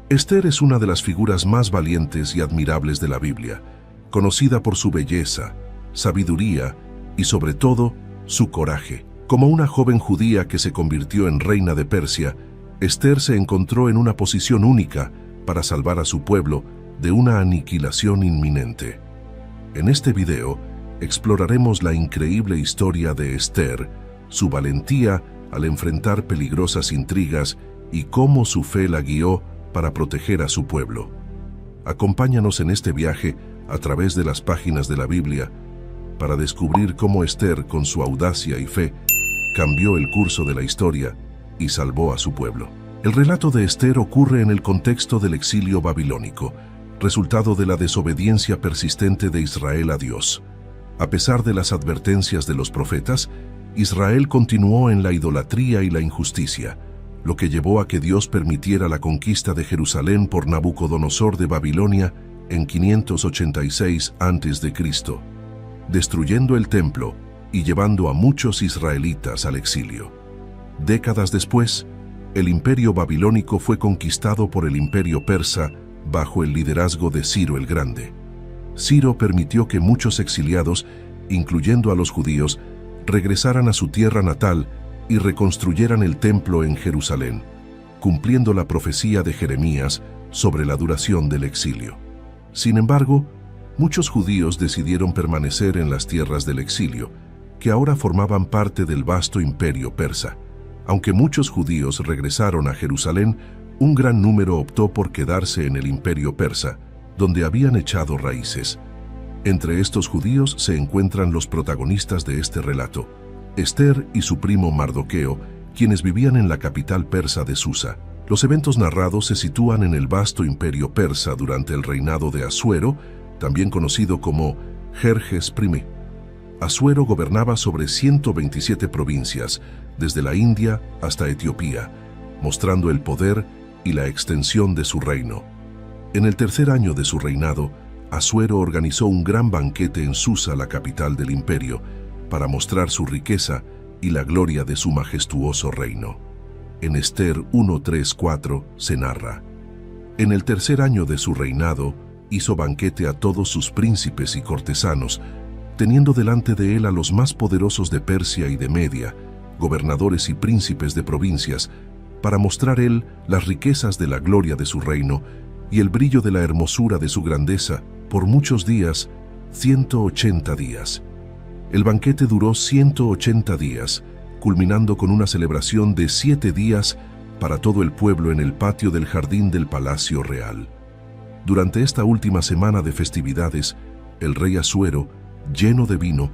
Ester es una de las figuras más valientes y admirables de la Biblia, conocida por su belleza, sabiduría y, sobre todo, su coraje. Como una joven judía que se convirtió en reina de Persia, Ester se encontró en una posición única para salvar a su pueblo de una aniquilación inminente. En este video, exploraremos la increíble historia de Ester, su valentía al enfrentar peligrosas intrigas y cómo su fe la guió para proteger a su pueblo. Acompáñanos en este viaje a través de las páginas de la Biblia para descubrir cómo Ester, con su audacia y fe, cambió el curso de la historia y salvó a su pueblo. El relato de Ester ocurre en el contexto del exilio babilónico, resultado de la desobediencia persistente de Israel a Dios. A pesar de las advertencias de los profetas, Israel continuó en la idolatría y la injusticia, lo que llevó a que Dios permitiera la conquista de Jerusalén por Nabucodonosor de Babilonia en 586 a.C., destruyendo el templo y llevando a muchos israelitas al exilio. Décadas después, el imperio babilónico fue conquistado por el imperio persa bajo el liderazgo de Ciro el Grande. Ciro permitió que muchos exiliados, incluyendo a los judíos, regresaran a su tierra natal y reconstruyeran el templo en Jerusalén, cumpliendo la profecía de Jeremías sobre la duración del exilio. Sin embargo, muchos judíos decidieron permanecer en las tierras del exilio, que ahora formaban parte del vasto imperio persa. Aunque muchos judíos regresaron a Jerusalén, un gran número optó por quedarse en el imperio persa, donde habían echado raíces. Entre estos judíos se encuentran los protagonistas de este relato, Ester y su primo Mardoqueo, quienes vivían en la capital persa de Susa. Los eventos narrados se sitúan en el vasto imperio persa durante el reinado de Asuero, también conocido como Jerjes I. Asuero gobernaba sobre 127 provincias, desde la India hasta Etiopía, mostrando el poder y la extensión de su reino. En el tercer año de su reinado, Asuero organizó un gran banquete en Susa, la capital del imperio, para mostrar su riqueza y la gloria de su majestuoso reino. En Ester 1:3-4 se narra: en el tercer año de su reinado, hizo banquete a todos sus príncipes y cortesanos, teniendo delante de él a los más poderosos de Persia y de Media, gobernadores y príncipes de provincias, para mostrar él las riquezas de la gloria de su reino y el brillo de la hermosura de su grandeza por muchos días, 180 días. El banquete duró 180 días, culminando con una celebración de 7 días para todo el pueblo en el patio del jardín del Palacio Real. Durante esta última semana de festividades, el rey Asuero, lleno de vino,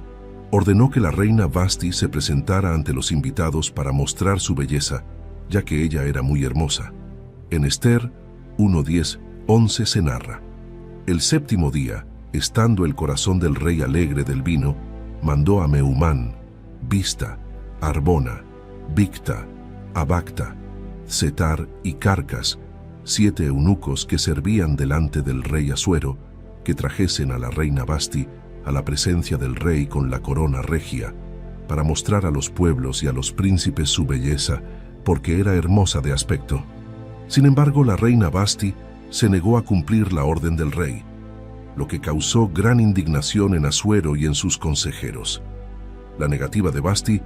ordenó que la reina Vasti se presentara ante los invitados para mostrar su belleza, ya que ella era muy hermosa. En Ester 1:10-11 se narra: el séptimo día, estando el corazón del rey alegre del vino, mandó a Meumán, Bista, Arbona, Bicta, Abacta, Setar y Carcas, 7 eunucos que servían delante del rey Asuero, que trajesen a la reina Vasti a la presencia del rey con la corona regia, para mostrar a los pueblos y a los príncipes su belleza, porque era hermosa de aspecto. Sin embargo, la reina Vasti se negó a cumplir la orden del rey, lo que causó gran indignación en Asuero y en sus consejeros. La negativa de Vasti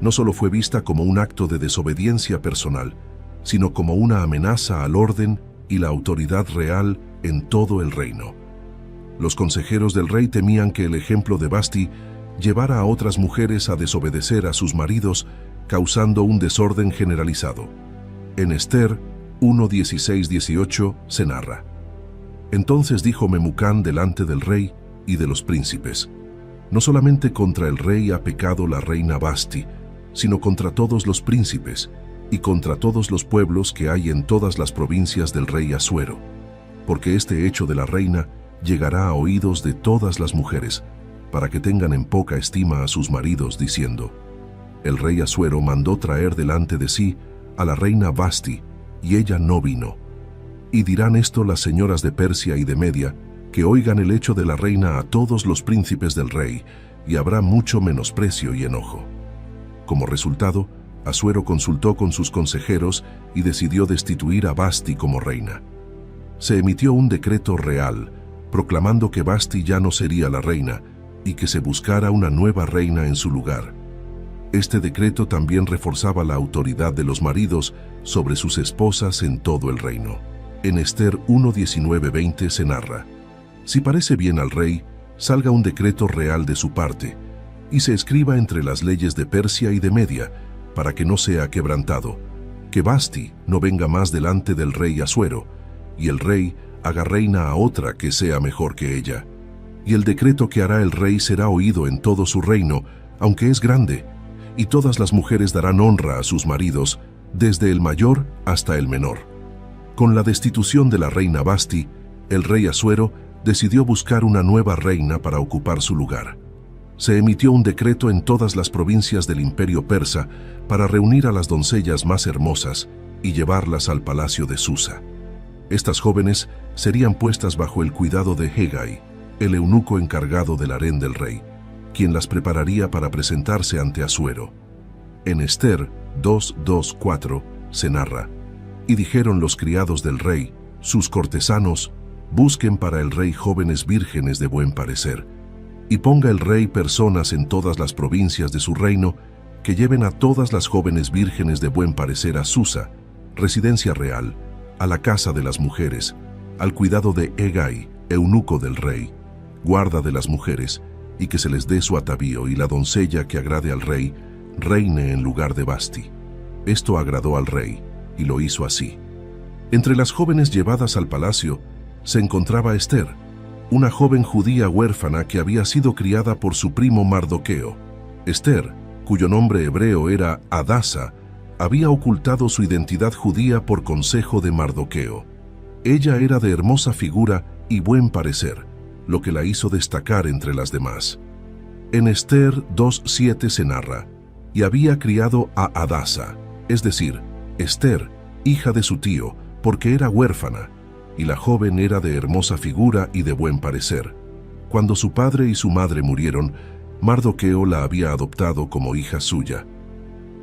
no solo fue vista como un acto de desobediencia personal, sino como una amenaza al orden y la autoridad real en todo el reino. Los consejeros del rey temían que el ejemplo de Vasti llevara a otras mujeres a desobedecer a sus maridos, causando un desorden generalizado. En Ester 1:16-18 se narra: entonces dijo Memucán delante del rey y de los príncipes: no solamente contra el rey ha pecado la reina Vasti, sino contra todos los príncipes y contra todos los pueblos que hay en todas las provincias del rey Asuero, porque este hecho de la reina llegará a oídos de todas las mujeres, para que tengan en poca estima a sus maridos, diciendo: el rey Asuero mandó traer delante de sí a la reina Vasti, y ella no vino. Y dirán esto las señoras de Persia y de Media, que oigan el hecho de la reina a todos los príncipes del rey, y habrá mucho menosprecio y enojo. Como resultado, Asuero consultó con sus consejeros y decidió destituir a Vasti como reina. se emitió un decreto real, proclamando que Vasti ya no sería la reina y que se buscara una nueva reina en su lugar. Este decreto también reforzaba la autoridad de los maridos sobre sus esposas en todo el reino. En Ester 1:19-20 se narra: si parece bien al rey, salga un decreto real de su parte, y se escriba entre las leyes de Persia y de Media, para que no sea quebrantado, que Vasti no venga más delante del rey Asuero, y el rey haga reina a otra que sea mejor que ella. Y el decreto que hará el rey será oído en todo su reino, aunque es grande, y todas las mujeres darán honra a sus maridos, desde el mayor hasta el menor. Con la destitución de la reina Vasti, el rey Asuero decidió buscar una nueva reina para ocupar su lugar. Se emitió un decreto en todas las provincias del imperio persa para reunir a las doncellas más hermosas y llevarlas al palacio de Susa. Estas jóvenes serían puestas bajo el cuidado de Hegai, el eunuco encargado del harén del rey, quien las prepararía para presentarse ante Asuero. En Ester 2:2-4 se narra: y dijeron los criados del rey, sus cortesanos, busquen para el rey jóvenes vírgenes de buen parecer, y ponga el rey personas en todas las provincias de su reino que lleven a todas las jóvenes vírgenes de buen parecer a Susa, residencia real, a la casa de las mujeres, al cuidado de Hegai, eunuco del rey, guarda de las mujeres, y que se les dé su atavío, y la doncella que agrade al rey reine en lugar de Vasti. Esto agradó al rey, y lo hizo así. Entre las jóvenes llevadas al palacio se encontraba Ester, una joven judía huérfana que había sido criada por su primo Mardoqueo. Ester, cuyo nombre hebreo era Hadasa, había ocultado su identidad judía por consejo de Mardoqueo. Ella era de hermosa figura y buen parecer, lo que la hizo destacar entre las demás. En Ester 2:7 se narra: y había criado a Hadasa, es decir, Ester, hija de su tío, porque era huérfana, y la joven era de hermosa figura y de buen parecer. Cuando su padre y su madre murieron, Mardoqueo la había adoptado como hija suya.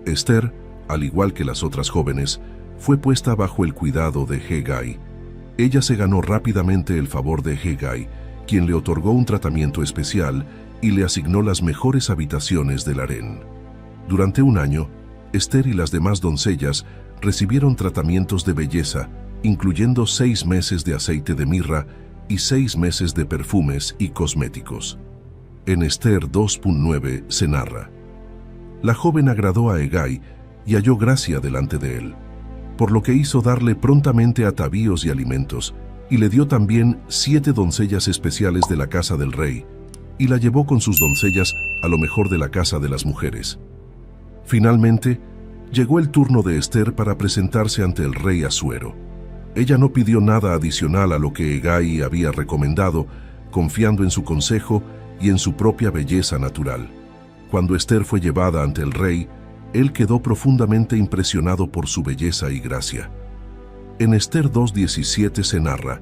Ester, al igual que las otras jóvenes, fue puesta bajo el cuidado de Hegai. Ella se ganó rápidamente el favor de Hegai, quien le otorgó un tratamiento especial y le asignó las mejores habitaciones del harén. Durante un año, Ester y las demás doncellas recibieron tratamientos de belleza, incluyendo 6 meses de aceite de mirra y 6 meses de perfumes y cosméticos. En Ester 2:9 se narra: la joven agradó a Hegai y halló gracia delante de él, por lo que hizo darle prontamente atavíos y alimentos, y le dio también 7 doncellas especiales de la casa del rey, y la llevó con sus doncellas a lo mejor de la casa de las mujeres. Finalmente, llegó el turno de Ester para presentarse ante el rey Asuero. Ella no pidió nada adicional a lo que Hegai había recomendado, confiando en su consejo y en su propia belleza natural. Cuando Ester fue llevada ante el rey, él quedó profundamente impresionado por su belleza y gracia. En Ester 2:17 se narra: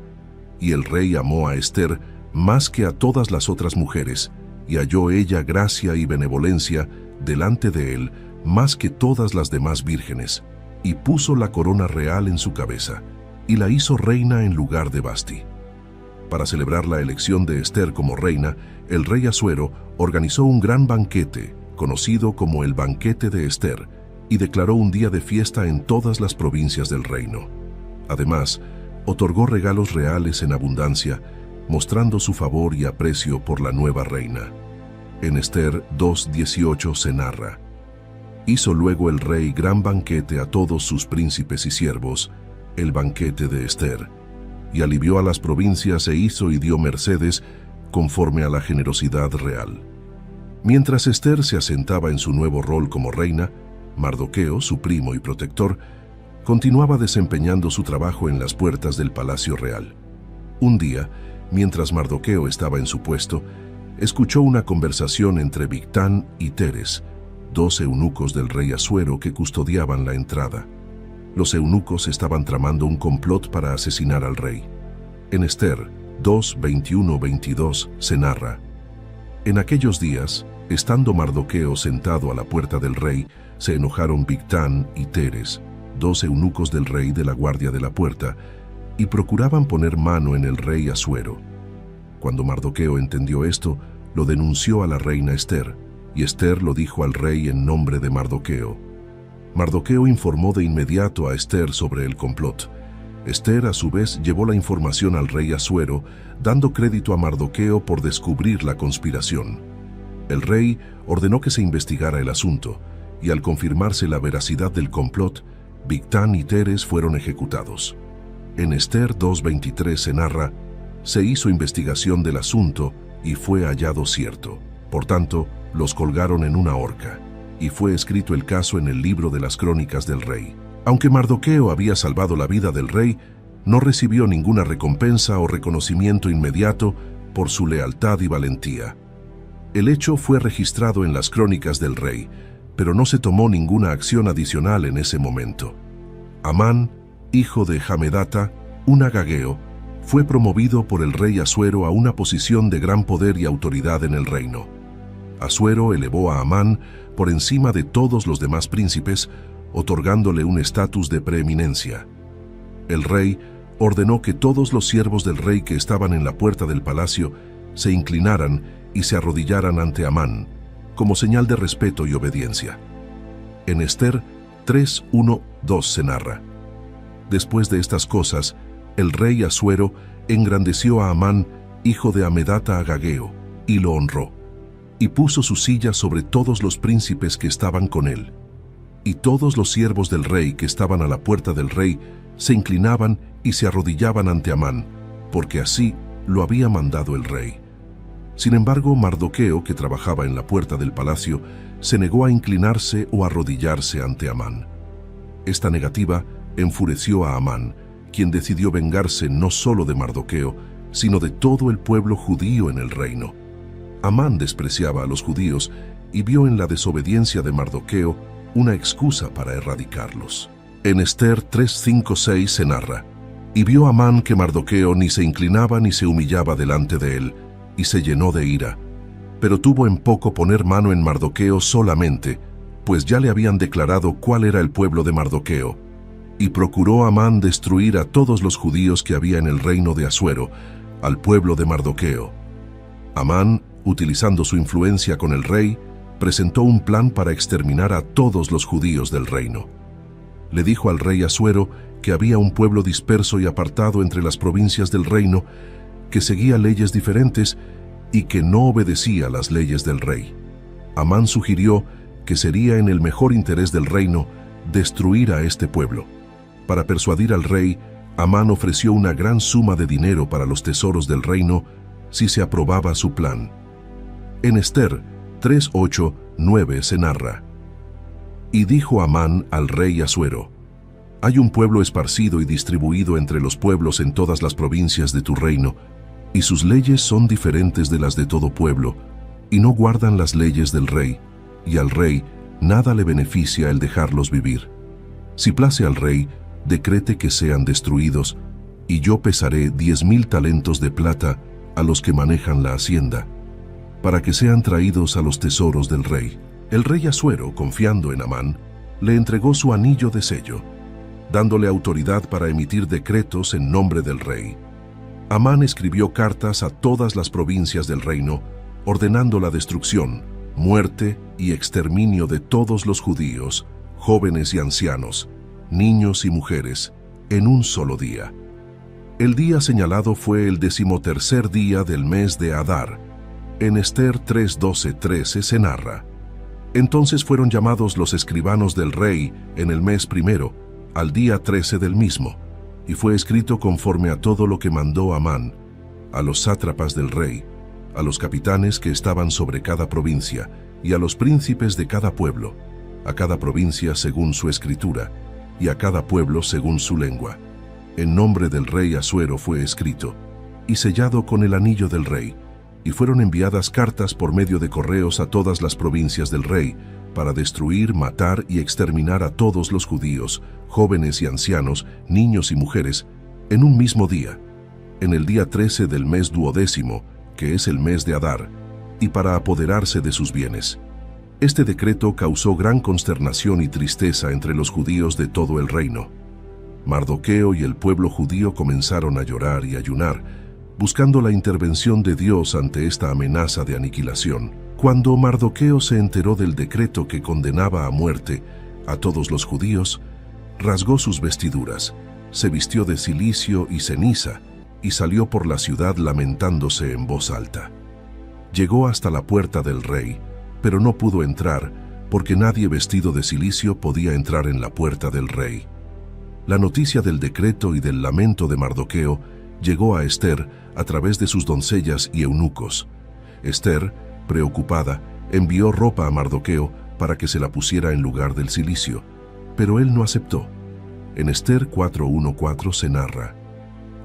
y el rey amó a Ester más que a todas las otras mujeres, y halló ella gracia y benevolencia delante de él más que todas las demás vírgenes, y puso la corona real en su cabeza, y la hizo reina en lugar de Vasti. Para celebrar la elección de Ester como reina, el rey Asuero organizó un gran banquete, conocido como el Banquete de Ester, y declaró un día de fiesta en todas las provincias del reino. Además, otorgó regalos reales en abundancia, mostrando su favor y aprecio por la nueva reina. En Ester 2:18 se narra: hizo luego el rey gran banquete a todos sus príncipes y siervos, el banquete de Ester, y alivió a las provincias e hizo y dio mercedes conforme a la generosidad real. Mientras Ester se asentaba en su nuevo rol como reina, Mardoqueo, su primo y protector, continuaba desempeñando su trabajo en las puertas del palacio real. Un día, mientras Mardoqueo estaba en su puesto, escuchó una conversación entre Bigtán y Teres, 2 eunucos del rey Asuero que custodiaban la entrada. Los eunucos estaban tramando un complot para asesinar al rey. En Ester 2:21-22 se narra: en aquellos días, estando Mardoqueo sentado a la puerta del rey, se enojaron Bigtán y Teres, 2 eunucos del rey de la guardia de la puerta, y procuraban poner mano en el rey Asuero. Cuando Mardoqueo entendió esto, lo denunció a la reina Ester, y Ester lo dijo al rey en nombre de Mardoqueo. Mardoqueo informó de inmediato a Ester sobre el complot. Ester, a su vez, llevó la información al rey Asuero, dando crédito a Mardoqueo por descubrir la conspiración. El rey ordenó que se investigara el asunto, y al confirmarse la veracidad del complot, Bigtán y Teres fueron ejecutados. En Ester 2:23 se narra: se hizo investigación del asunto y fue hallado cierto. Por tanto, los colgaron en una horca, y fue escrito el caso en el libro de las crónicas del rey. Aunque Mardoqueo había salvado la vida del rey, no recibió ninguna recompensa o reconocimiento inmediato por su lealtad y valentía. El hecho fue registrado en las crónicas del rey, pero no se tomó ninguna acción adicional en ese momento. Amán, hijo de Hamedata, un agageo, fue promovido por el rey Asuero a una posición de gran poder y autoridad en el reino. Asuero elevó a Amán por encima de todos los demás príncipes, otorgándole un estatus de preeminencia. El rey ordenó que todos los siervos del rey que estaban en la puerta del palacio se inclinaran y se arrodillaran ante Amán, como señal de respeto y obediencia. En Ester 3:1-2 se narra: después de estas cosas, el rey Asuero engrandeció a Amán, hijo de Hamedata agageo, y lo honró, y puso su silla sobre todos los príncipes que estaban con él. Y todos los siervos del rey que estaban a la puerta del rey se inclinaban y se arrodillaban ante Amán, porque así lo había mandado el rey. Sin embargo, Mardoqueo, que trabajaba en la puerta del palacio, se negó a inclinarse o arrodillarse ante Amán. Esta negativa enfureció a Amán, quien decidió vengarse no solo de Mardoqueo, sino de todo el pueblo judío en el reino. Amán despreciaba a los judíos y vio en la desobediencia de Mardoqueo una excusa para erradicarlos. En Ester 3:5-6 se narra: y vio Amán que Mardoqueo ni se inclinaba ni se humillaba delante de él, y se llenó de ira. Pero tuvo en poco poner mano en Mardoqueo solamente, pues ya le habían declarado cuál era el pueblo de Mardoqueo. Y procuró Amán destruir a todos los judíos que había en el reino de Asuero, al pueblo de Mardoqueo. Amán, utilizando su influencia con el rey, presentó un plan para exterminar a todos los judíos del reino. Le dijo al rey Asuero que había un pueblo disperso y apartado entre las provincias del reino, que seguía leyes diferentes y que no obedecía las leyes del rey. Amán sugirió que sería en el mejor interés del reino destruir a este pueblo. Para persuadir al rey, Amán ofreció una gran suma de dinero para los tesoros del reino si se aprobaba su plan. En Ester 3:8-9 se narra: y dijo Amán al rey Asuero: hay un pueblo esparcido y distribuido entre los pueblos en todas las provincias de tu reino, y sus leyes son diferentes de las de todo pueblo, y no guardan las leyes del rey, y al rey nada le beneficia el dejarlos vivir. Si place al rey, decrete que sean destruidos, y yo pesaré 10,000 talentos de plata a los que manejan la hacienda, para que sean traídos a los tesoros del rey. El rey Asuero, confiando en Amán, le entregó su anillo de sello, dándole autoridad para emitir decretos en nombre del rey. Amán escribió cartas a todas las provincias del reino, ordenando la destrucción, muerte y exterminio de todos los judíos, jóvenes y ancianos, niños y mujeres, en un solo día. El día señalado fue el 13º día del mes de Adar. En Ester 3:12-13 se narra: entonces fueron llamados los escribanos del rey en el mes primero, al día 13 del mismo, y fue escrito conforme a todo lo que mandó Amán, a los sátrapas del rey, a los capitanes que estaban sobre cada provincia, y a los príncipes de cada pueblo, a cada provincia según su escritura, y a cada pueblo según su lengua. En nombre del rey Asuero fue escrito, y sellado con el anillo del rey, y fueron enviadas cartas por medio de correos a todas las provincias del rey, para destruir, matar y exterminar a todos los judíos, jóvenes y ancianos, niños y mujeres, en un mismo día, en el día 13 del mes 12º, que es el mes de Adar, y para apoderarse de sus bienes. Este decreto causó gran consternación y tristeza entre los judíos de todo el reino. Mardoqueo y el pueblo judío comenzaron a llorar y ayunar, buscando la intervención de Dios ante esta amenaza de aniquilación. Cuando Mardoqueo se enteró del decreto que condenaba a muerte a todos los judíos, rasgó sus vestiduras, se vistió de cilicio y ceniza y salió por la ciudad lamentándose en voz alta. Llegó hasta la puerta del rey, pero no pudo entrar porque nadie vestido de cilicio podía entrar en la puerta del rey. La noticia del decreto y del lamento de Mardoqueo llegó a Ester a través de sus doncellas y eunucos. Ester, preocupada, envió ropa a Mardoqueo para que se la pusiera en lugar del cilicio, pero él no aceptó. En Ester 4:1-4 se narra: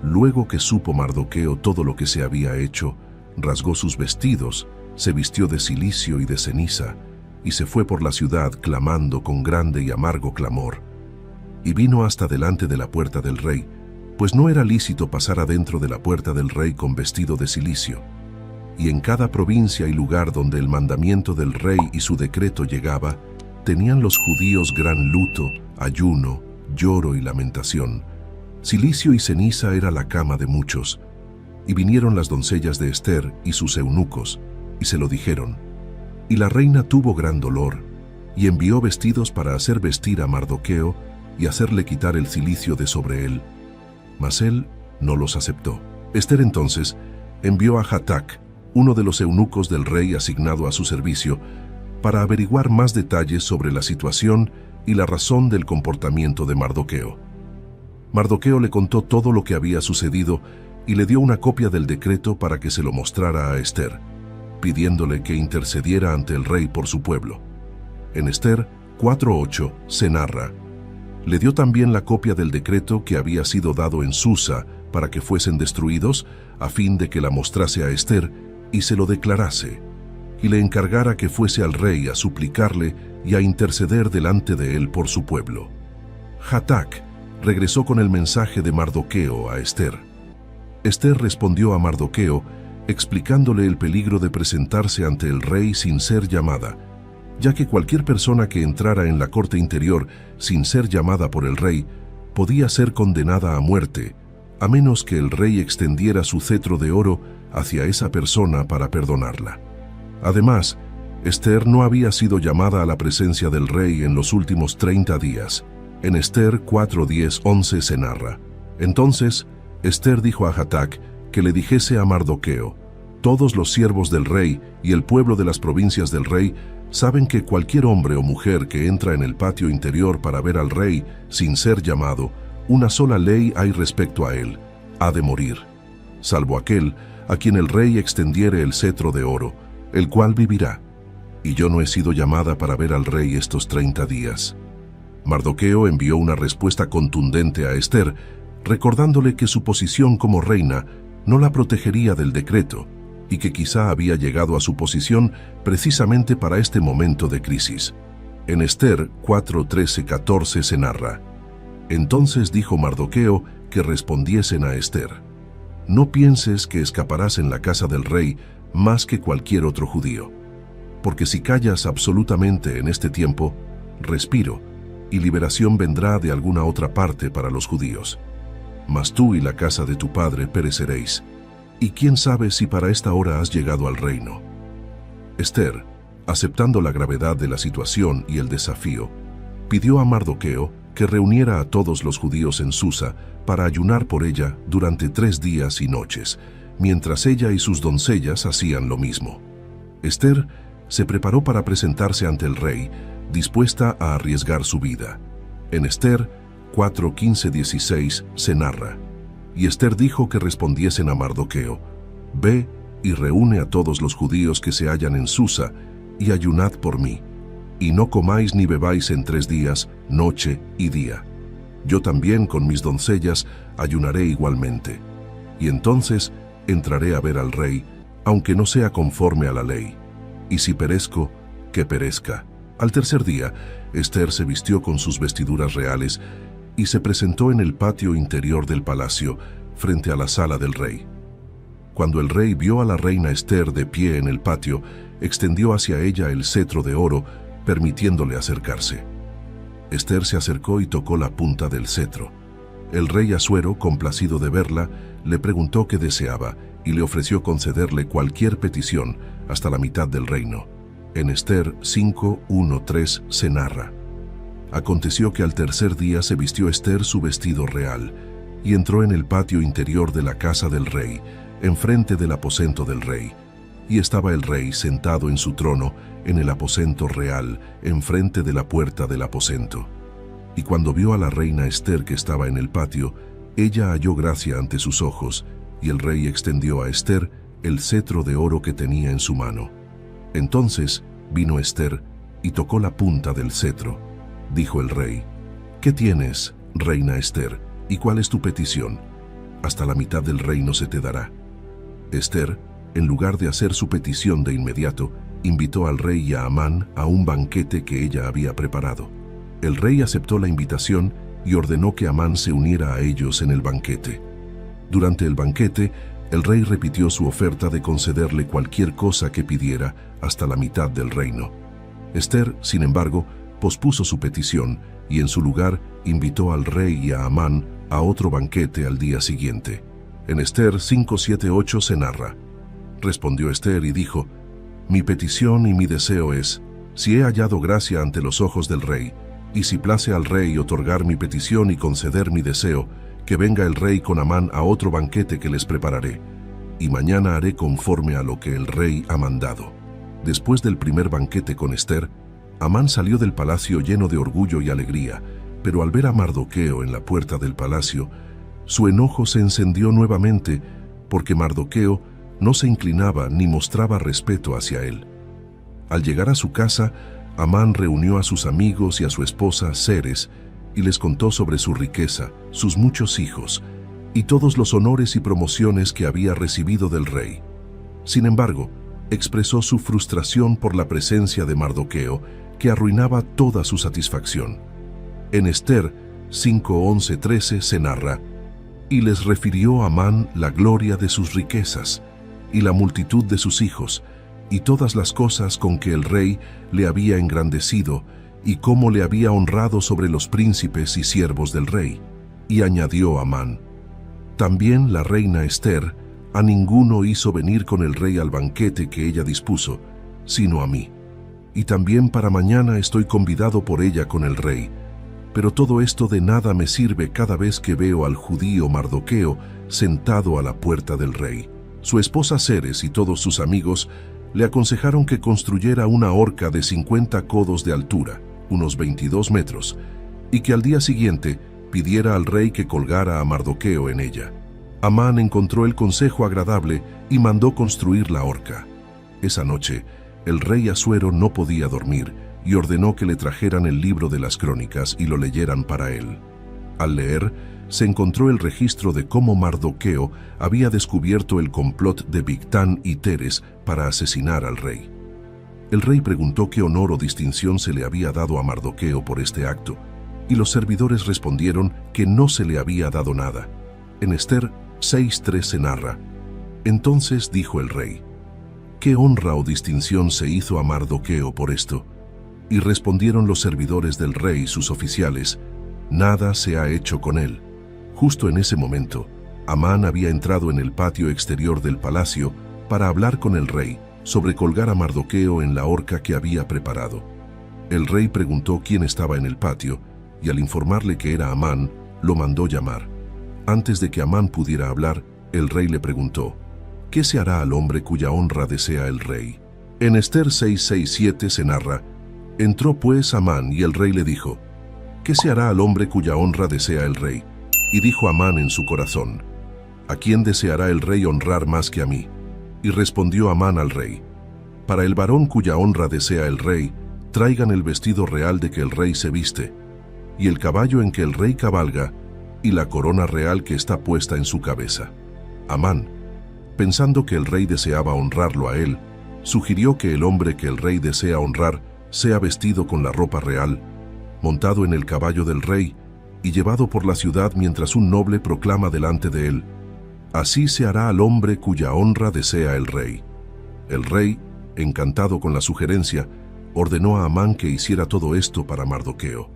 Luego que supo Mardoqueo todo lo que se había hecho, rasgó sus vestidos, se vistió de cilicio y de ceniza, y se fue por la ciudad clamando con grande y amargo clamor. Y vino hasta delante de la puerta del rey, pues no era lícito pasar adentro de la puerta del rey con vestido de cilicio. Y en cada provincia y lugar donde el mandamiento del rey y su decreto llegaba, tenían los judíos gran luto, ayuno, lloro y lamentación. Cilicio y ceniza era la cama de muchos. Y vinieron las doncellas de Ester y sus eunucos, y se lo dijeron. Y la reina tuvo gran dolor, y envió vestidos para hacer vestir a Mardoqueo y hacerle quitar el cilicio de sobre él. Mas él no los aceptó. Ester entonces envió a Hatac, uno de los eunucos del rey asignado a su servicio, para averiguar más detalles sobre la situación y la razón del comportamiento de Mardoqueo. Mardoqueo le contó todo lo que había sucedido y le dio una copia del decreto para que se lo mostrara a Ester, pidiéndole que intercediera ante el rey por su pueblo. En Ester 4:8 se narra: Le dio también la copia del decreto que había sido dado en Susa para que fuesen destruidos, a fin de que la mostrase a Ester y se lo declarase, y le encargara que fuese al rey a suplicarle y a interceder delante de él por su pueblo. Hatac regresó con el mensaje de Mardoqueo a Ester. Ester respondió a Mardoqueo, explicándole el peligro de presentarse ante el rey sin ser llamada, ya que cualquier persona que entrara en la corte interior sin ser llamada por el rey podía ser condenada a muerte, a menos que el rey extendiera su cetro de oro hacia esa persona para perdonarla. Además, Ester no había sido llamada a la presencia del rey en los últimos 30 días. En Ester 4:10-11 se narra: Entonces, Ester dijo a Hatac que le dijese a Mardoqueo: Todos los siervos del rey y el pueblo de las provincias del rey saben que cualquier hombre o mujer que entra en el patio interior para ver al rey sin ser llamado, una sola ley hay respecto a él: ha de morir, salvo aquel a quien el rey extendiere el cetro de oro, el cual vivirá. Y yo no he sido llamada para ver al rey estos 30 días. Mardoqueo envió una respuesta contundente a Ester, recordándole que su posición como reina no la protegería del decreto, y que quizá había llegado a su posición precisamente para este momento de crisis. En Ester 4:13-14 se narra: Entonces dijo Mardoqueo que respondiesen a Ester: No pienses que escaparás en la casa del rey más que cualquier otro judío, porque si callas absolutamente en este tiempo, respiro, y liberación vendrá de alguna otra parte para los judíos. Mas tú y la casa de tu padre pereceréis, y quién sabe si para esta hora has llegado al reino. Ester, aceptando la gravedad de la situación y el desafío, pidió a Mardoqueo que reuniera a todos los judíos en Susa para ayunar por ella durante 3 días y noches, mientras ella y sus doncellas hacían lo mismo. Ester se preparó para presentarse ante el rey, dispuesta a arriesgar su vida. En Ester 4:15-16 se narra: Y Ester dijo que respondiesen a Mardoqueo: Ve y reúne a todos los judíos que se hallan en Susa, y ayunad por mí, y no comáis ni bebáis en 3 días, noche y día. Yo también con mis doncellas ayunaré igualmente, y entonces entraré a ver al rey, aunque no sea conforme a la ley. Y si perezco, que perezca. Al tercer día, Ester se vistió con sus vestiduras reales y se presentó en el patio interior del palacio, frente a la sala del rey. Cuando el rey vio a la reina Ester de pie en el patio, extendió hacia ella el cetro de oro, permitiéndole acercarse. Ester se acercó y tocó la punta del cetro. El rey Asuero, complacido de verla, le preguntó qué deseaba y le ofreció concederle cualquier petición hasta la mitad del reino. En Ester 5:1-3 se narra: Aconteció que al tercer día se vistió Ester su vestido real y entró en el patio interior de la casa del rey, enfrente del aposento del rey. Y estaba el rey sentado en su trono en el aposento real, enfrente de la puerta del aposento. Y cuando vio a la reina Ester que estaba en el patio, ella halló gracia ante sus ojos, y el rey extendió a Ester el cetro de oro que tenía en su mano. Entonces vino Ester y tocó la punta del cetro. Dijo el rey: ¿Qué tienes, reina Ester, y cuál es tu petición? Hasta la mitad del reino se te dará. Ester, en lugar de hacer su petición de inmediato, invitó al rey y a Amán a un banquete que ella había preparado. El rey aceptó la invitación y ordenó que Amán se uniera a ellos en el banquete. Durante el banquete, el rey repitió su oferta de concederle cualquier cosa que pidiera hasta la mitad del reino. Ester, sin embargo, pospuso su petición y en su lugar invitó al rey y a Amán a otro banquete al día siguiente. En Ester 5:7-8 se narra: Respondió Ester y dijo: Mi petición y mi deseo es, si he hallado gracia ante los ojos del rey, y si place al rey otorgar mi petición y conceder mi deseo, que venga el rey con Amán a otro banquete que les prepararé, y mañana haré conforme a lo que el rey ha mandado. Después del primer banquete con Ester, Amán salió del palacio lleno de orgullo y alegría, pero al ver a Mardoqueo en la puerta del palacio, su enojo se encendió nuevamente, porque Mardoqueo no se inclinaba ni mostraba respeto hacia él. Al llegar a su casa, Amán reunió a sus amigos y a su esposa Zeres y les contó sobre su riqueza, sus muchos hijos y todos los honores y promociones que había recibido del rey. Sin embargo, expresó su frustración por la presencia de Mardoqueo, que arruinaba toda su satisfacción. En Ester 5:11-13 se narra: Y les refirió a Amán la gloria de sus riquezas y la multitud de sus hijos, y todas las cosas con que el rey le había engrandecido, y cómo le había honrado sobre los príncipes y siervos del rey. Y añadió Amán: También la reina Ester a ninguno hizo venir con el rey al banquete que ella dispuso, sino a mí. Y también para mañana estoy convidado por ella con el rey. Pero todo esto de nada me sirve cada vez que veo al judío Mardoqueo sentado a la puerta del rey. Su esposa Zeres y todos sus amigos le aconsejaron que construyera una horca de 50 codos de altura, unos 22 metros, y que al día siguiente pidiera al rey que colgara a Mardoqueo en ella. Amán encontró el consejo agradable y mandó construir la horca. Esa noche, el rey Asuero no podía dormir y ordenó que le trajeran el libro de las crónicas y lo leyeran para él. Al leer, se encontró el registro de cómo Mardoqueo había descubierto el complot de Bigtán y Teres para asesinar al rey. El rey preguntó qué honor o distinción se le había dado a Mardoqueo por este acto, y los servidores respondieron que no se le había dado nada. En Ester 6:3 se narra: Entonces dijo el rey: ¿Qué honra o distinción se hizo a Mardoqueo por esto? Y respondieron los servidores del rey, sus oficiales: Nada se ha hecho con él. Justo en ese momento, Amán había entrado en el patio exterior del palacio para hablar con el rey sobre colgar a Mardoqueo en la horca que había preparado. El rey preguntó quién estaba en el patio, y al informarle que era Amán, lo mandó llamar. Antes de que Amán pudiera hablar, el rey le preguntó: ¿Qué se hará al hombre cuya honra desea el rey? En Ester 6:6-7 se narra: Entró pues Amán y el rey le dijo: ¿Qué se hará al hombre cuya honra desea el rey? Y dijo Amán en su corazón: ¿A quién deseará el rey honrar más que a mí? Y respondió Amán al rey: Para el varón cuya honra desea el rey, traigan el vestido real de que el rey se viste, y el caballo en que el rey cabalga, y la corona real que está puesta en su cabeza. Amán, pensando que el rey deseaba honrarlo a él, sugirió que el hombre que el rey desea honrar sea vestido con la ropa real, montado en el caballo del rey, y llevado por la ciudad mientras un noble proclama delante de él: Así se hará al hombre cuya honra desea el rey. El rey, encantado con la sugerencia, ordenó a Amán que hiciera todo esto para Mardoqueo.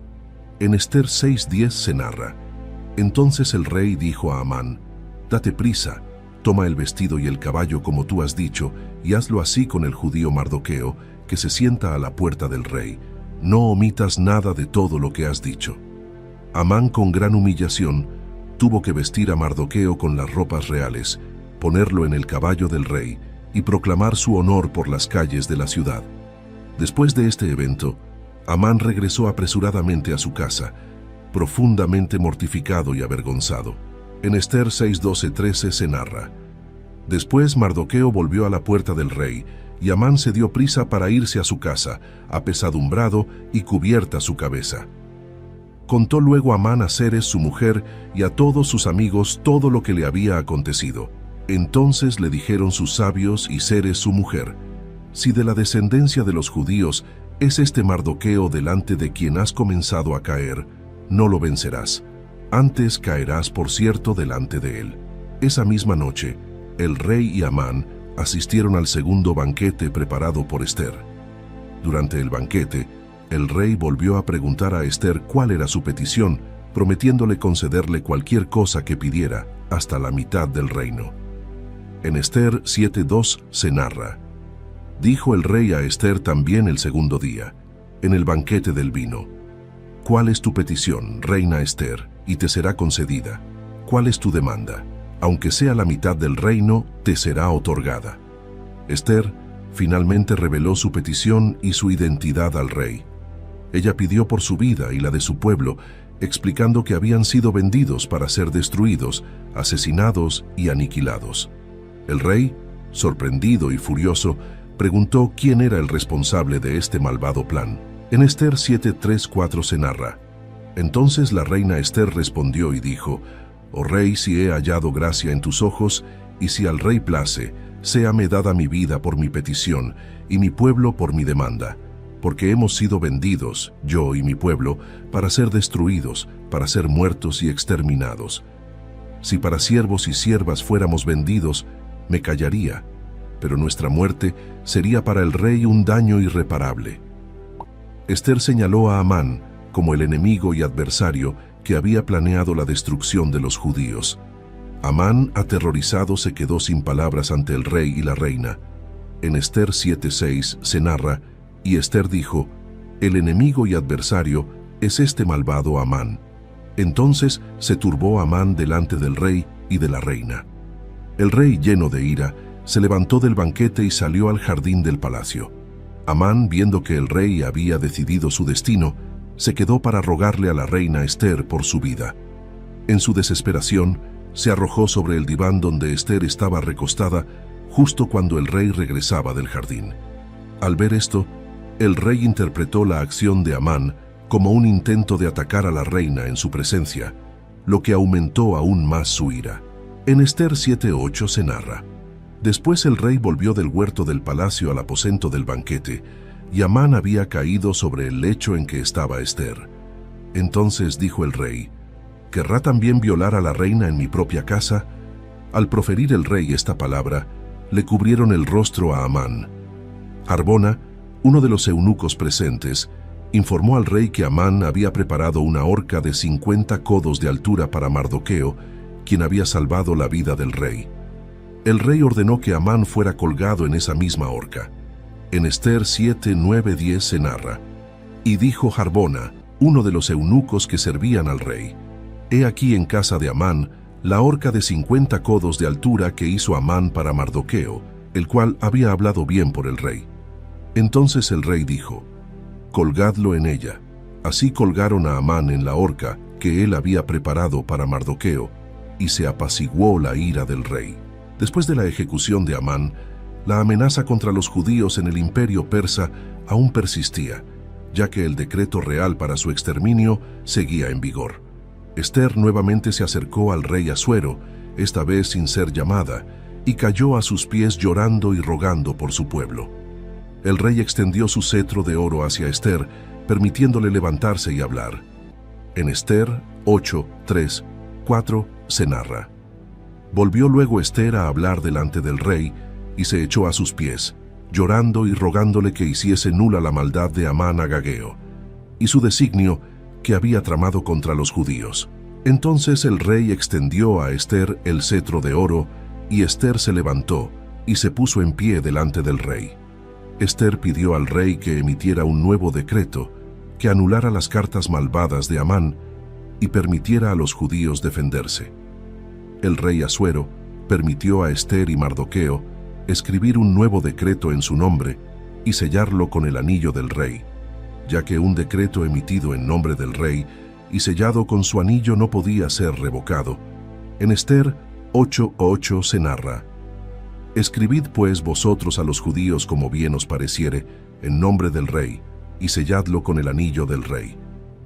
En Ester 6:10 se narra: Entonces el rey dijo a Amán: «Date prisa, toma el vestido y el caballo como tú has dicho, y hazlo así con el judío Mardoqueo, que se sienta a la puerta del rey. No omitas nada de todo lo que has dicho». Amán, con gran humillación, tuvo que vestir a Mardoqueo con las ropas reales, ponerlo en el caballo del rey y proclamar su honor por las calles de la ciudad. Después de este evento, Amán regresó apresuradamente a su casa, profundamente mortificado y avergonzado. En Ester 6:12-13 se narra: Después Mardoqueo volvió a la puerta del rey, y Amán se dio prisa para irse a su casa, apesadumbrado y cubierta su cabeza. Contó luego Amán a Zeres su mujer y a todos sus amigos todo lo que le había acontecido. Entonces le dijeron sus sabios y Zeres su mujer: «Si de la descendencia de los judíos es este Mardoqueo delante de quien has comenzado a caer, no lo vencerás, antes caerás por cierto delante de él». Esa misma noche, el rey y Amán asistieron al segundo banquete preparado por Ester. Durante el banquete, el rey volvió a preguntar a Ester cuál era su petición, prometiéndole concederle cualquier cosa que pidiera, hasta la mitad del reino. En Ester 7:2 se narra: Dijo el rey a Ester también el segundo día, en el banquete del vino: «¿Cuál es tu petición, reina Ester? Y te será concedida. ¿Cuál es tu demanda? Aunque sea la mitad del reino, te será otorgada». Ester finalmente reveló su petición y su identidad al rey. Ella pidió por su vida y la de su pueblo, explicando que habían sido vendidos para ser destruidos, asesinados y aniquilados. El rey, sorprendido y furioso, preguntó quién era el responsable de este malvado plan. En Ester 7:3-4 se narra: Entonces la reina Ester respondió y dijo: «Oh rey, si he hallado gracia en tus ojos, y si al rey place, séame dada mi vida por mi petición, y mi pueblo por mi demanda. Porque hemos sido vendidos, yo y mi pueblo, para ser destruidos, para ser muertos y exterminados. Si para siervos y siervas fuéramos vendidos, me callaría, pero nuestra muerte sería para el rey un daño irreparable». Ester señaló a Amán como el enemigo y adversario que había planeado la destrucción de los judíos. Amán, aterrorizado, se quedó sin palabras ante el rey y la reina. En Ester 7:6 se narra: Y Ester dijo: «El enemigo y adversario es este malvado Amán». Entonces se turbó Amán delante del rey y de la reina. El rey, lleno de ira, se levantó del banquete y salió al jardín del palacio. Amán, viendo que el rey había decidido su destino, se quedó para rogarle a la reina Ester por su vida. En su desesperación, se arrojó sobre el diván donde Ester estaba recostada, justo cuando el rey regresaba del jardín. Al ver esto, el rey interpretó la acción de Amán como un intento de atacar a la reina en su presencia, lo que aumentó aún más su ira. En Ester 7:8 se narra: Después el rey volvió del huerto del palacio al aposento del banquete, y Amán había caído sobre el lecho en que estaba Ester. Entonces dijo el rey: ¿Querrá también violar a la reina en mi propia casa? Al proferir el rey esta palabra, le cubrieron el rostro a Amán. Harbona, uno de los eunucos presentes, informó al rey que Amán había preparado una horca de 50 codos de altura para Mardoqueo, quien había salvado la vida del rey. El rey ordenó que Amán fuera colgado en esa misma horca. En Ester 7:9-10 se narra: Y dijo Harbona, uno de los eunucos que servían al rey: He aquí en casa de Amán la horca de 50 codos de altura que hizo Amán para Mardoqueo, el cual había hablado bien por el rey. Entonces el rey dijo: Colgadlo en ella. Así colgaron a Amán en la horca que él había preparado para Mardoqueo, y se apaciguó la ira del rey. Después de la ejecución de Amán, la amenaza contra los judíos en el imperio persa aún persistía, ya que el decreto real para su exterminio seguía en vigor. Ester nuevamente se acercó al rey Asuero, esta vez sin ser llamada, y cayó a sus pies llorando y rogando por su pueblo. El rey extendió su cetro de oro hacia Ester, permitiéndole levantarse y hablar. En Ester 8:3-4 se narra: Volvió luego Ester a hablar delante del rey, y se echó a sus pies, llorando y rogándole que hiciese nula la maldad de Amán agageo, y su designio que había tramado contra los judíos. Entonces el rey extendió a Ester el cetro de oro, y Ester se levantó y se puso en pie delante del rey. Ester pidió al rey que emitiera un nuevo decreto, que anulara las cartas malvadas de Amán y permitiera a los judíos defenderse. El rey Asuero permitió a Ester y Mardoqueo escribir un nuevo decreto en su nombre y sellarlo con el anillo del rey, ya que un decreto emitido en nombre del rey y sellado con su anillo no podía ser revocado. En Ester 8:8 se narra: Escribid pues vosotros a los judíos como bien os pareciere, en nombre del rey, y selladlo con el anillo del rey.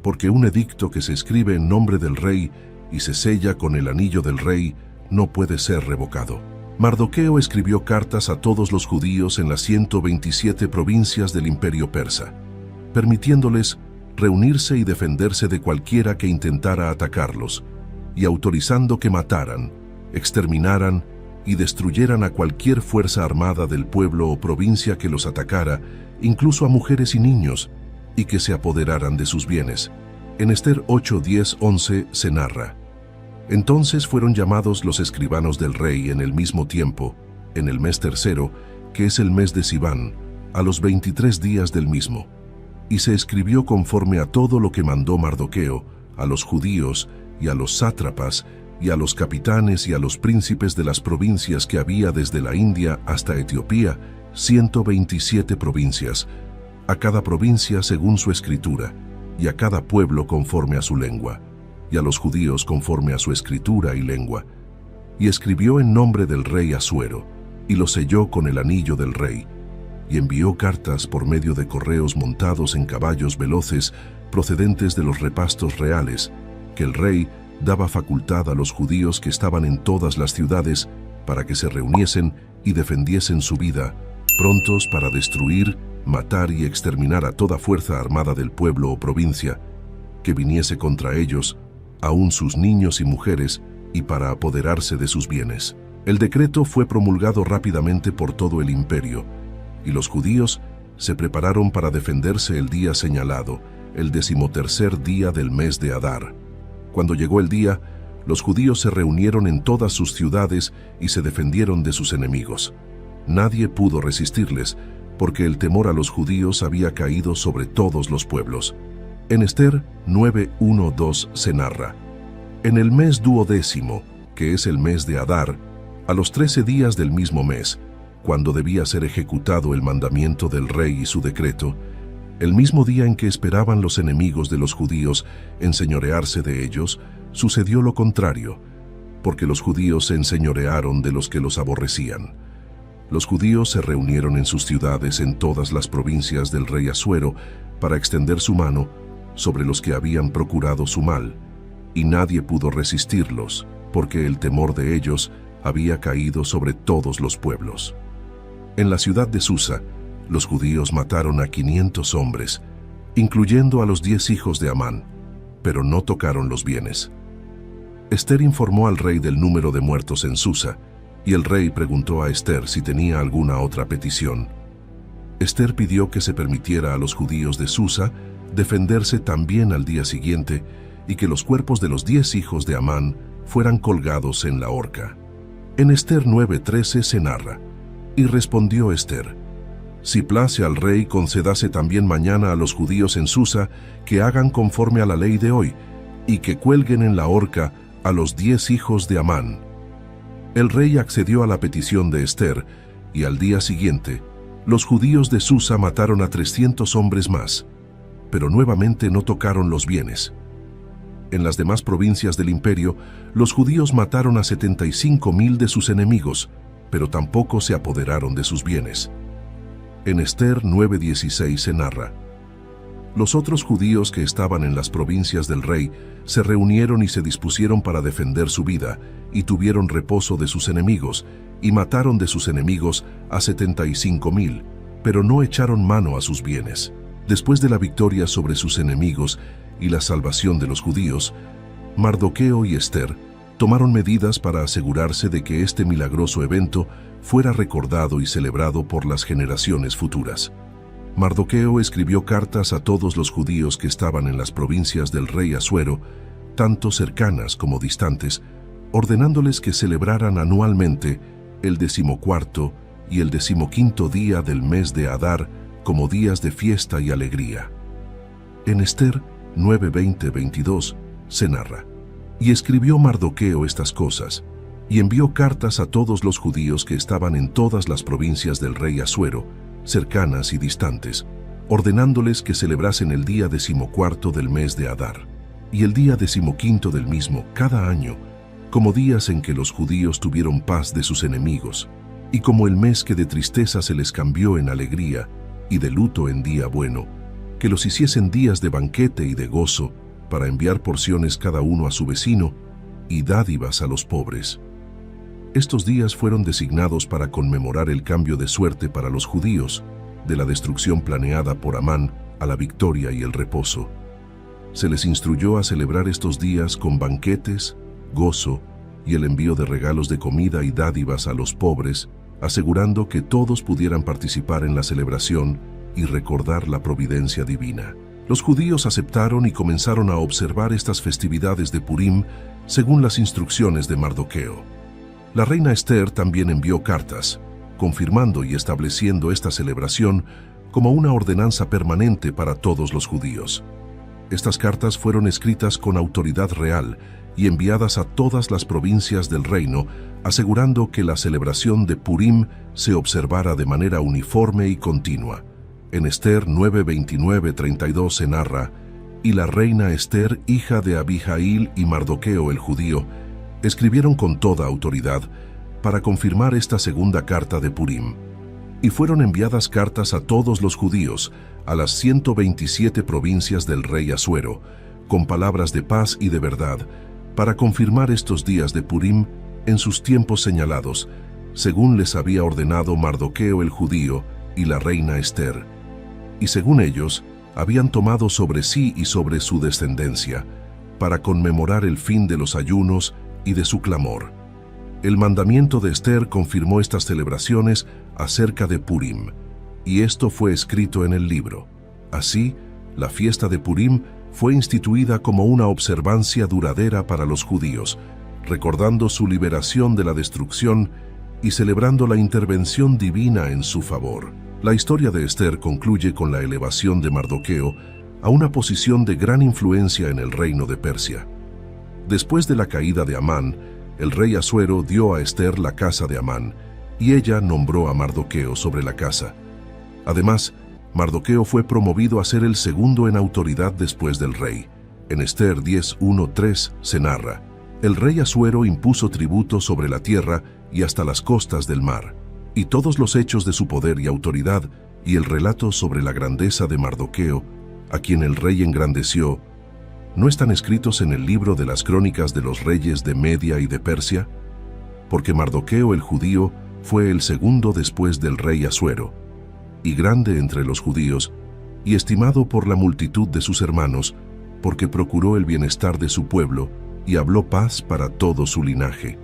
Porque un edicto que se escribe en nombre del rey y se sella con el anillo del rey no puede ser revocado. Mardoqueo escribió cartas a todos los judíos en las 127 provincias del imperio persa, permitiéndoles reunirse y defenderse de cualquiera que intentara atacarlos, y autorizando que mataran, exterminaran y destruyeran a cualquier fuerza armada del pueblo o provincia que los atacara, incluso a mujeres y niños, y que se apoderaran de sus bienes. En Ester 8, 10, 11 se narra: Entonces fueron llamados los escribanos del rey en el mismo tiempo, en el mes tercero, que es el mes de Siván, a los 23 días del mismo. Y se escribió conforme a todo lo que mandó Mardoqueo, a los judíos y a los sátrapas, y a los capitanes y a los príncipes de las provincias que había desde la India hasta Etiopía, 127 provincias, a cada provincia según su escritura, y a cada pueblo conforme a su lengua, y a los judíos conforme a su escritura y lengua. Y escribió en nombre del rey Asuero, y lo selló con el anillo del rey, y envió cartas por medio de correos montados en caballos veloces procedentes de los repastos reales, que el rey daba facultad a los judíos que estaban en todas las ciudades para que se reuniesen y defendiesen su vida, prontos para destruir, matar y exterminar a toda fuerza armada del pueblo o provincia que viniese contra ellos, aun sus niños y mujeres, y para apoderarse de sus bienes. El decreto fue promulgado rápidamente por todo el imperio, y los judíos se prepararon para defenderse el día señalado, el 13º día del mes de Adar. Cuando llegó el día, los judíos se reunieron en todas sus ciudades y se defendieron de sus enemigos. Nadie pudo resistirles, porque el temor a los judíos había caído sobre todos los pueblos. En Ester 9:1-2 se narra: En el mes 12º, que es el mes de Adar, a los 13 días del mismo mes, cuando debía ser ejecutado el mandamiento del rey y su decreto, el mismo día en que esperaban los enemigos de los judíos enseñorearse de ellos, sucedió lo contrario, porque los judíos se enseñorearon de los que los aborrecían. Los judíos se reunieron en sus ciudades en todas las provincias del rey Asuero para extender su mano sobre los que habían procurado su mal, y nadie pudo resistirlos, porque el temor de ellos había caído sobre todos los pueblos. En la ciudad de Susa, los judíos mataron a 500 hombres, incluyendo a los 10 hijos de Amán, pero no tocaron los bienes. Ester informó al rey del número de muertos en Susa, y el rey preguntó a Ester si tenía alguna otra petición. Ester pidió que se permitiera a los judíos de Susa defenderse también al día siguiente y que los cuerpos de los 10 hijos de Amán fueran colgados en la horca. En Ester 9:13 se narra: Y respondió Ester: Si place al rey, concedase también mañana a los judíos en Susa que hagan conforme a la ley de hoy, y que cuelguen en la horca a los 10 hijos de Amán. El rey accedió a la petición de Ester, y al día siguiente, los judíos de Susa mataron a 300 hombres más, pero nuevamente no tocaron los bienes. En las demás provincias del imperio, los judíos mataron a 75,000 de sus enemigos, pero tampoco se apoderaron de sus bienes. En Ester 9:16 se narra: Los otros judíos que estaban en las provincias del rey se reunieron y se dispusieron para defender su vida, y tuvieron reposo de sus enemigos, y mataron de sus enemigos a 75,000, pero no echaron mano a sus bienes. Después de la victoria sobre sus enemigos y la salvación de los judíos, Mardoqueo y Ester tomaron medidas para asegurarse de que este milagroso evento fuera recordado y celebrado por las generaciones futuras. Mardoqueo escribió cartas a todos los judíos que estaban en las provincias del rey Asuero tanto cercanas como distantes, ordenándoles que celebraran anualmente el 14º y el 15º día del mes de Adar como días de fiesta y alegría. En Ester 9:20-22 se narra: y escribió Mardoqueo estas cosas, y envió cartas a todos los judíos que estaban en todas las provincias del rey Asuero, cercanas y distantes, ordenándoles que celebrasen el día 14º del mes de Adar, y el día 15º del mismo cada año, como días en que los judíos tuvieron paz de sus enemigos, y como el mes que de tristeza se les cambió en alegría, y de luto en día bueno, que los hiciesen días de banquete y de gozo, para enviar porciones cada uno a su vecino, y dádivas a los pobres. Estos días fueron designados para conmemorar el cambio de suerte para los judíos, de la destrucción planeada por Amán a la victoria y el reposo. Se les instruyó a celebrar estos días con banquetes, gozo y el envío de regalos de comida y dádivas a los pobres, asegurando que todos pudieran participar en la celebración y recordar la providencia divina. Los judíos aceptaron y comenzaron a observar estas festividades de Purim según las instrucciones de Mardoqueo. La reina Ester también envió cartas, confirmando y estableciendo esta celebración como una ordenanza permanente para todos los judíos. Estas cartas fueron escritas con autoridad real y enviadas a todas las provincias del reino, asegurando que la celebración de Purim se observara de manera uniforme y continua. En Ester 9:29-32 se narra: y la reina Ester, hija de Abihail y Mardoqueo el judío, escribieron con toda autoridad para confirmar esta segunda carta de Purim. Y fueron enviadas cartas a todos los judíos, a las 127 provincias del rey Asuero, con palabras de paz y de verdad, para confirmar estos días de Purim en sus tiempos señalados, según les había ordenado Mardoqueo el judío y la reina Ester. Y según ellos, habían tomado sobre sí y sobre su descendencia, para conmemorar el fin de los ayunos y de su clamor. El mandamiento de Ester confirmó estas celebraciones acerca de Purim, y esto fue escrito en el libro. Así, la fiesta de Purim fue instituida como una observancia duradera para los judíos, recordando su liberación de la destrucción y celebrando la intervención divina en su favor. La historia de Ester concluye con la elevación de Mardoqueo a una posición de gran influencia en el reino de Persia. Después de la caída de Amán, el rey Asuero dio a Ester la casa de Amán, y ella nombró a Mardoqueo sobre la casa. Además, Mardoqueo fue promovido a ser el segundo en autoridad después del rey. En Ester 10:1-3 se narra: el rey Asuero impuso tributo sobre la tierra y hasta las costas del mar, y todos los hechos de su poder y autoridad, y el relato sobre la grandeza de Mardoqueo, a quien el rey engrandeció, ¿no están escritos en el libro de las crónicas de los reyes de Media y de Persia? Porque Mardoqueo el judío fue el segundo después del rey Asuero, y grande entre los judíos, y estimado por la multitud de sus hermanos, porque procuró el bienestar de su pueblo, y habló paz para todo su linaje.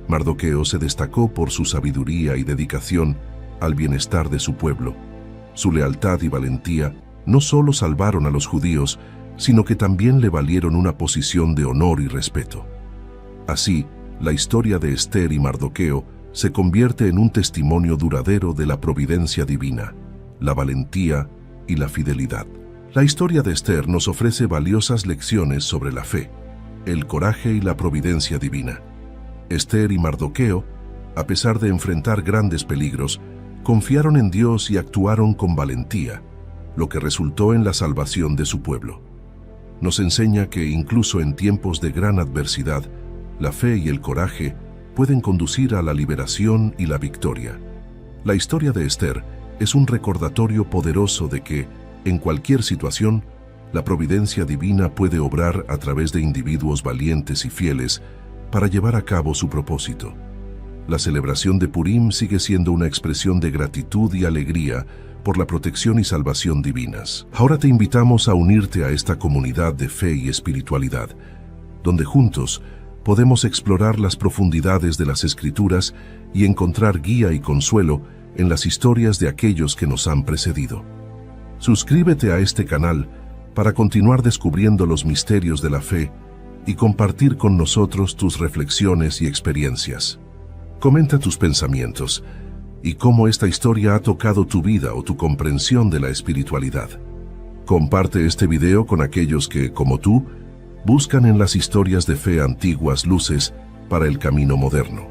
Mardoqueo se destacó por su sabiduría y dedicación al bienestar de su pueblo. Su lealtad y valentía no solo salvaron a los judíos, sino que también le valieron una posición de honor y respeto. Así, la historia de Ester y Mardoqueo se convierte en un testimonio duradero de la providencia divina, la valentía y la fidelidad. La historia de Ester nos ofrece valiosas lecciones sobre la fe, el coraje y la providencia divina. Ester y Mardoqueo, a pesar de enfrentar grandes peligros, confiaron en Dios y actuaron con valentía, lo que resultó en la salvación de su pueblo. Nos enseña que incluso en tiempos de gran adversidad, la fe y el coraje pueden conducir a la liberación y la victoria. La historia de Ester es un recordatorio poderoso de que, en cualquier situación, la providencia divina puede obrar a través de individuos valientes y fieles para llevar a cabo su propósito. La celebración de Purim sigue siendo una expresión de gratitud y alegría por la protección y salvación divinas. Ahora te invitamos a unirte a esta comunidad de fe y espiritualidad, donde juntos podemos explorar las profundidades de las Escrituras y encontrar guía y consuelo en las historias de aquellos que nos han precedido. Suscríbete a este canal para continuar descubriendo los misterios de la fe y compartir con nosotros tus reflexiones y experiencias. Comenta tus pensamientos y cómo esta historia ha tocado tu vida o tu comprensión de la espiritualidad. Comparte este video con aquellos que, como tú, buscan en las historias de fe antiguas luces para el camino moderno.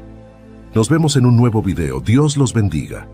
Nos vemos en un nuevo video. Dios los bendiga.